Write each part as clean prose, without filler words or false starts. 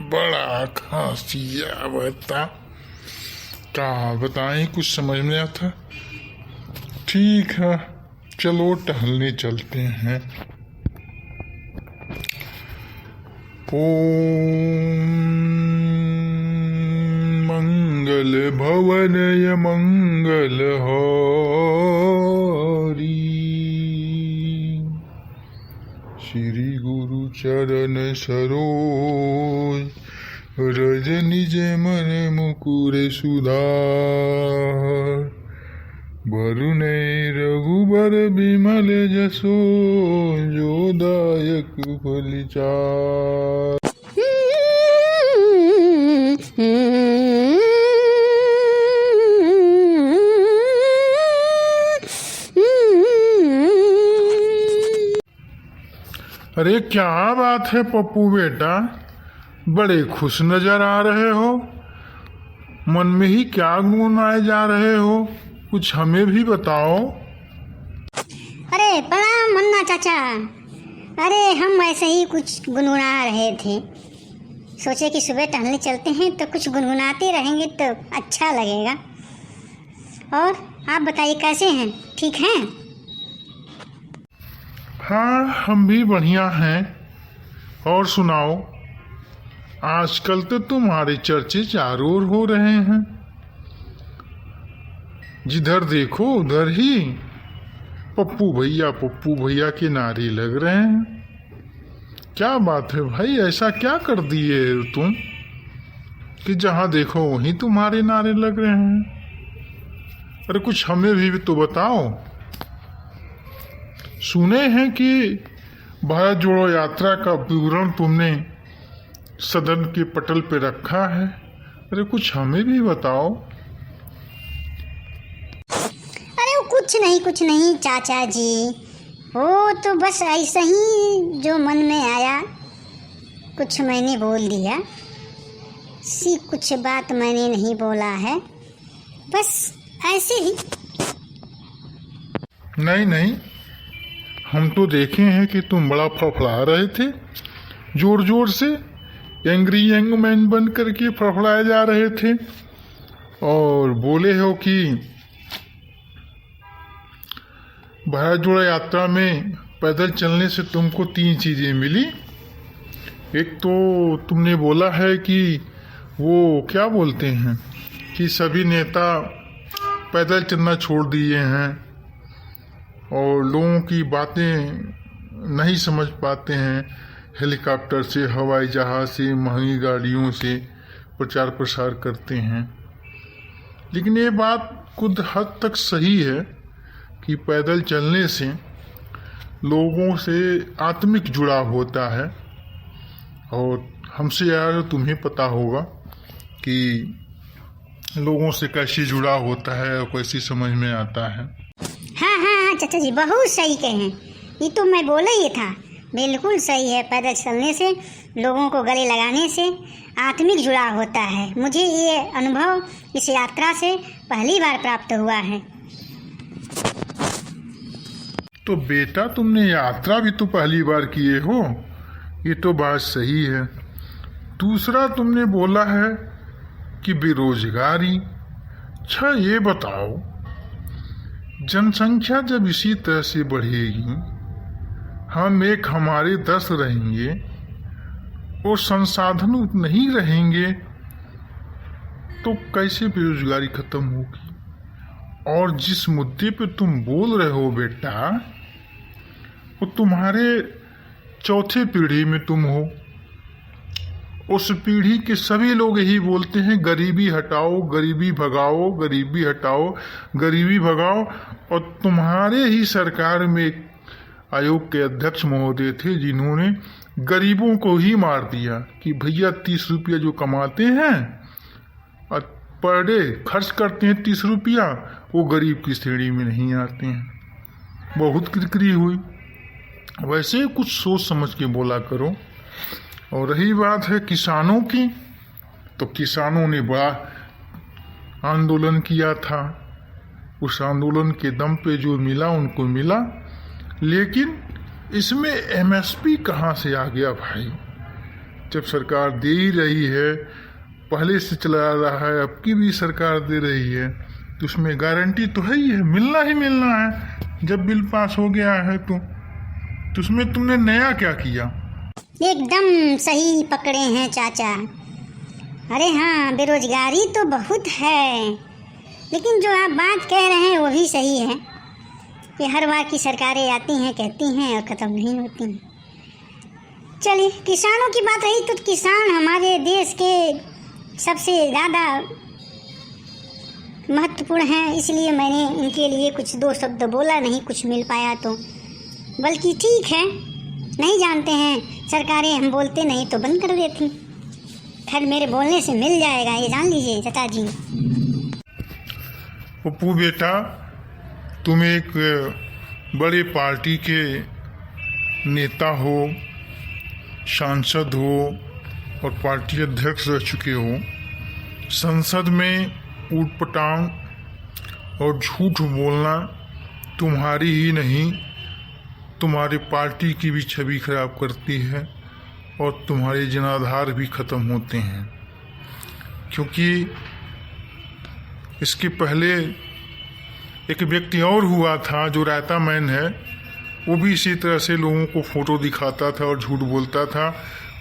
बड़ा खांसी आवता, क्या बताएं, कुछ समझ में आता। ठीक है, चलो टहलने चलते हैं। ओम मंगल भवनय मंगल हारी, श्री गुरु चरण सरोज रज निज मन मुकुर सुधार, वरुण रघुबर विमल जसो जो दायक फलिचार। अरे क्या बात है पप्पू बेटा, बड़े खुश नजर आ रहे हो। मन में ही क्या गुनगुनाए जा रहे हो, कुछ हमें भी बताओ। अरे प्रणाम मन्ना चाचा। अरे हम ऐसे ही कुछ गुनगुना रहे थे, सोचे कि सुबह टहलने चलते हैं तो कुछ गुनगुनाते रहेंगे तो अच्छा लगेगा। और आप बताइए कैसे हैं, ठीक हैं? हाँ, हम भी बढ़िया हैं। और सुनाओ, आजकल तो तुम्हारे चर्चे चारों ओर हो रहे हैं। जिधर देखो उधर ही पप्पू भैया के नारे लग रहे हैं। क्या बात है भाई, ऐसा क्या कर दिए तुम कि जहां देखो वहीं तुम्हारे नारे लग रहे हैं? अरे कुछ हमें भी तो बताओ। सुने हैं कि भारत जोड़ो यात्रा का विवरण तुमने सदन के पटल पे रखा है। अरे कुछ हमें भी बताओ। अरे वो कुछ नहीं चाचा जी, वो तो बस ऐसा ही जो मन में आया कुछ मैंने बोल दिया। कुछ बात मैंने नहीं बोला है, बस ऐसे ही। नहीं, हम तो देखे हैं कि तुम बड़ा फड़फड़ा रहे थे, जोर जोर से एंग्री यंग मैन बन करके फड़फड़ाए जा रहे थे। और बोले हो कि भारत जोड़ो यात्रा में पैदल चलने से तुमको 3 चीजें मिली। एक तो तुमने बोला है कि वो क्या बोलते हैं कि सभी नेता पैदल चलना छोड़ दिए हैं और लोगों की बातें नहीं समझ पाते हैं, हेलीकॉप्टर से, हवाई जहाज से, महंगी गाड़ियों से प्रचार प्रसार करते हैं। लेकिन ये बात कुछ हद तक सही है कि पैदल चलने से लोगों से आत्मिक जुड़ाव होता है। और हमसे यार तुम्हें पता होगा कि लोगों से कैसे जुड़ाव होता है और कैसे समझ में आता है। हाँ चाचा जी, बहुत सही कहे। ये तो मैं बोला ही था, बिल्कुल सही है। पैदल चलने से, लोगों को गले लगाने से आत्मिक जुड़ाव होता है। मुझे ये अनुभव इस यात्रा से पहली बार प्राप्त हुआ है। तो बेटा तुमने यात्रा भी तो पहली बार किए हो, ये तो बात सही है। दूसरा तुमने बोला है कि बेरोजगारी। अच्छा ये बताओ, जनसंख्या जब इसी तरह से बढ़ेगी, हम एक हमारे 10 रहेंगे और संसाधन नहीं रहेंगे, तो कैसे बेरोजगारी खत्म होगी? और जिस मुद्दे पे तुम बोल रहे हो बेटा, वो तुम्हारे चौथे पीढ़ी में तुम हो। उस पीढ़ी के सभी लोग यही बोलते हैं, गरीबी हटाओ, गरीबी भगाओ, गरीबी हटाओ, गरीबी भगाओ। और तुम्हारे ही सरकार में एक आयोग के अध्यक्ष महोदय थे जिन्होंने गरीबों को ही मार दिया कि भैया 30 रुपया जो कमाते हैं और पर डे खर्च करते हैं 30 रुपया, वो गरीब की श्रेणी में नहीं आते हैं। बहुत किरकिरी हुई। वैसे कुछ सोच समझ के बोला करो। और रही बात है किसानों की, तो किसानों ने बड़ा आंदोलन किया था उस आंदोलन के दम पे जो मिला उनको मिला, लेकिन इसमें एमएसपी कहाँ से आ गया भाई? जब सरकार दे ही रही है, पहले से चला रहा है, अब की भी सरकार दे रही है, तो उसमें गारंटी तो है ही है, मिलना ही मिलना है। जब बिल पास हो गया है तो उसमें तुमने नया क्या किया? एकदम सही पकड़े हैं चाचा। अरे हाँ, बेरोजगारी तो बहुत है, लेकिन जो आप बात कह रहे हैं वो भी सही है कि हर बार की सरकारें आती हैं, कहती हैं और ख़त्म नहीं होती। चलिए, किसानों की बात रही तो किसान हमारे देश के सबसे ज़्यादा महत्वपूर्ण हैं, इसलिए मैंने इनके लिए कुछ दो शब्द बोला, नहीं कुछ मिल पाया तो। बल्कि ठीक है, नहीं जानते हैं सरकारें, हम बोलते नहीं तो बंद कर देती। खैर, मेरे बोलने से मिल जाएगा, ये जान लीजिए चाचा जी। पप्पू बेटा, तुम एक बड़े पार्टी के नेता हो, सांसद हो और पार्टी अध्यक्ष रह चुके हो। संसद में ऊटपटांग और झूठ बोलना तुम्हारी ही नहीं, तुम्हारी पार्टी की भी छवि खराब करती है और तुम्हारे जनाधार भी ख़त्म होते हैं। क्योंकि इसके पहले एक व्यक्ति और हुआ था जो रायता मैन है, वो भी इसी तरह से लोगों को फ़ोटो दिखाता था और झूठ बोलता था।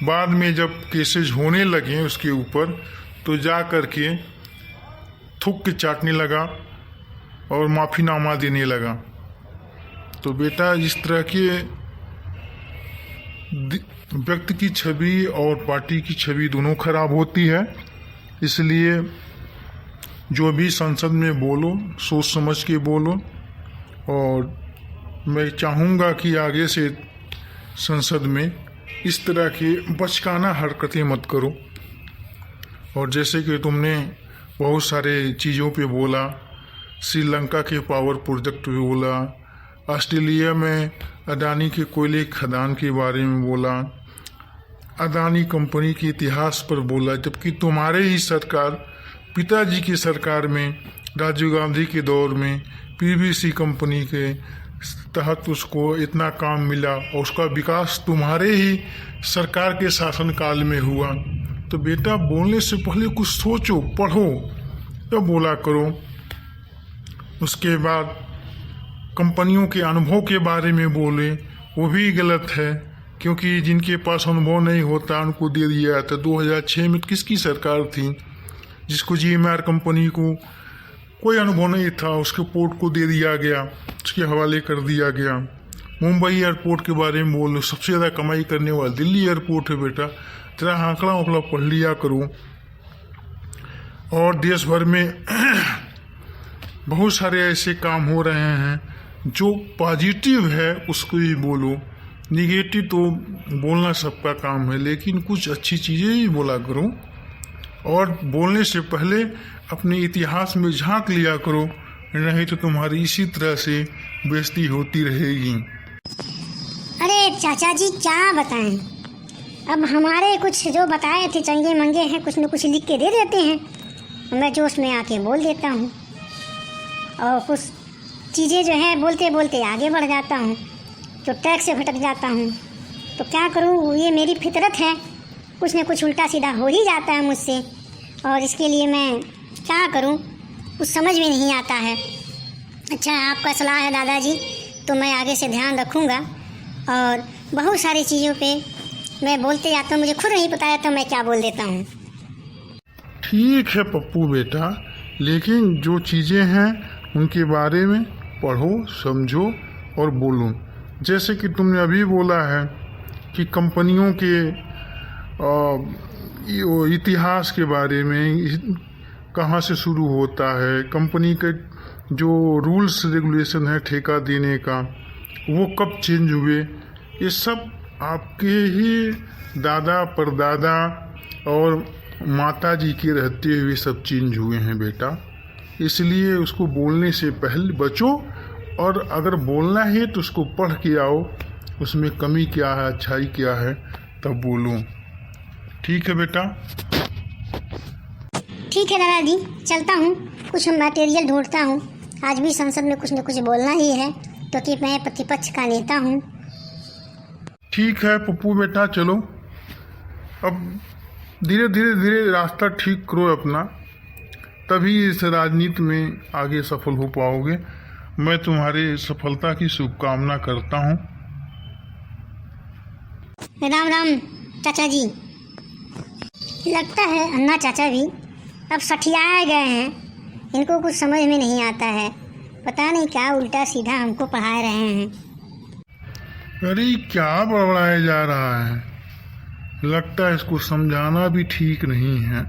बाद में जब केसेज होने लगे उसके ऊपर, तो जा कर के थूक के चाटने लगा और माफ़ीनामा देने लगा। तो बेटा, इस तरह के व्यक्ति की छवि और पार्टी की छवि दोनों खराब होती है। इसलिए जो भी संसद में बोलो, सोच समझ के बोलो। और मैं चाहूँगा कि आगे से संसद में इस तरह की बचकाना हरकतें मत करो। और जैसे कि तुमने बहुत सारे चीज़ों पे बोला, श्रीलंका के पावर प्रोजेक्ट पे बोला, ऑस्ट्रेलिया में अडानी के कोयले खदान के बारे में बोला, अडानी कंपनी के इतिहास पर बोला, जबकि तुम्हारे ही सरकार, पिताजी की सरकार में, राजीव गांधी के दौर में पीवीसी कंपनी के तहत उसको इतना काम मिला और उसका विकास तुम्हारे ही सरकार के शासनकाल में हुआ। तो बेटा, बोलने से पहले कुछ सोचो, पढ़ो, तब बोला करो। उसके बाद कंपनियों के अनुभव के बारे में बोले, वो भी गलत है, क्योंकि जिनके पास अनुभव नहीं होता उनको दे दिया जाता। 2006 में किसकी सरकार थी जिसको GMR कंपनी को कोई अनुभव नहीं था, उसके पोर्ट को दे दिया गया, उसके हवाले कर दिया गया। मुंबई एयरपोर्ट के बारे में बोलो, सबसे ज़्यादा कमाई करने वाला दिल्ली एयरपोर्ट है। बेटा, तेरा आंकड़ा उकड़ा पढ़ लिया करो। और देश भर में बहुत सारे ऐसे काम हो रहे हैं, जो पॉजिटिव है उसको ही बोलो। निगेटिव तो बोलना सबका काम है, लेकिन कुछ अच्छी चीज़ें ही बोला करो। और बोलने से पहले अपने इतिहास में झांक लिया करो, नहीं तो तुम्हारी इसी तरह से बेइज्जती होती रहेगी। अरे चाचा जी, क्या बताएं, अब हमारे कुछ जो बताए थे चंगे मंगे हैं, कुछ न कुछ लिख के दे देते हैं, मैं जोश में आके बोल देता हूँ और कुछ चीज़ें जो है बोलते बोलते आगे बढ़ जाता हूँ, तो ट्रैक से भटक जाता हूँ। तो क्या करूँ, ये मेरी फितरत है, कुछ न कुछ उल्टा सीधा हो ही जाता है मुझसे, और इसके लिए मैं क्या करूँ कुछ समझ में नहीं आता है। अच्छा, आपका सलाह है दादाजी, तो मैं आगे से ध्यान रखूँगा। और बहुत सारी चीज़ों पे मैं बोलते जाता हूँ, मुझे खुद नहीं पता है तो मैं क्या बोल देता हूँ। ठीक है पप्पू बेटा, लेकिन जो चीज़ें हैं उनके बारे में पढ़ो, समझो और बोलो। जैसे कि तुमने अभी बोला है कि कंपनियों के इतिहास के बारे में, कहाँ से शुरू होता है, कंपनी के जो रूल्स रेगुलेशन है ठेका देने का, वो कब चेंज हुए, ये सब आपके ही दादा परदादा और माता जी के रहते हुए सब चेंज हुए हैं बेटा। इसलिए उसको बोलने से पहले बचो, और अगर बोलना है तो उसको पढ़ के आओ, उसमें कमी क्या है, अच्छाई क्या है, तब बोलो। ठीक है बेटा? ठीक है दादाजी, चलता हूँ, कुछ मटेरियल ढूंढता हूँ, आज भी संसद में कुछ न कुछ बोलना ही है, क्योंकि मैं प्रतिपक्ष का नेता हूँ। ठीक है पप्पू बेटा, चलो अब धीरे रास्ता ठीक करो अपना, तभी इस राजनीति में आगे सफल हो पाओगे। मैं तुम्हारे सफलता की शुभकामना करता हूँ। राम राम चाचा जी। लगता है अन्ना चाचा भी अब सठिया गए हैं, इनको कुछ समझ में नहीं आता है, पता नहीं क्या उल्टा सीधा हमको पढ़ा रहे हैं। अरे क्या बड़बड़ाया जा रहा है, लगता है इसको समझाना भी ठीक नहीं है।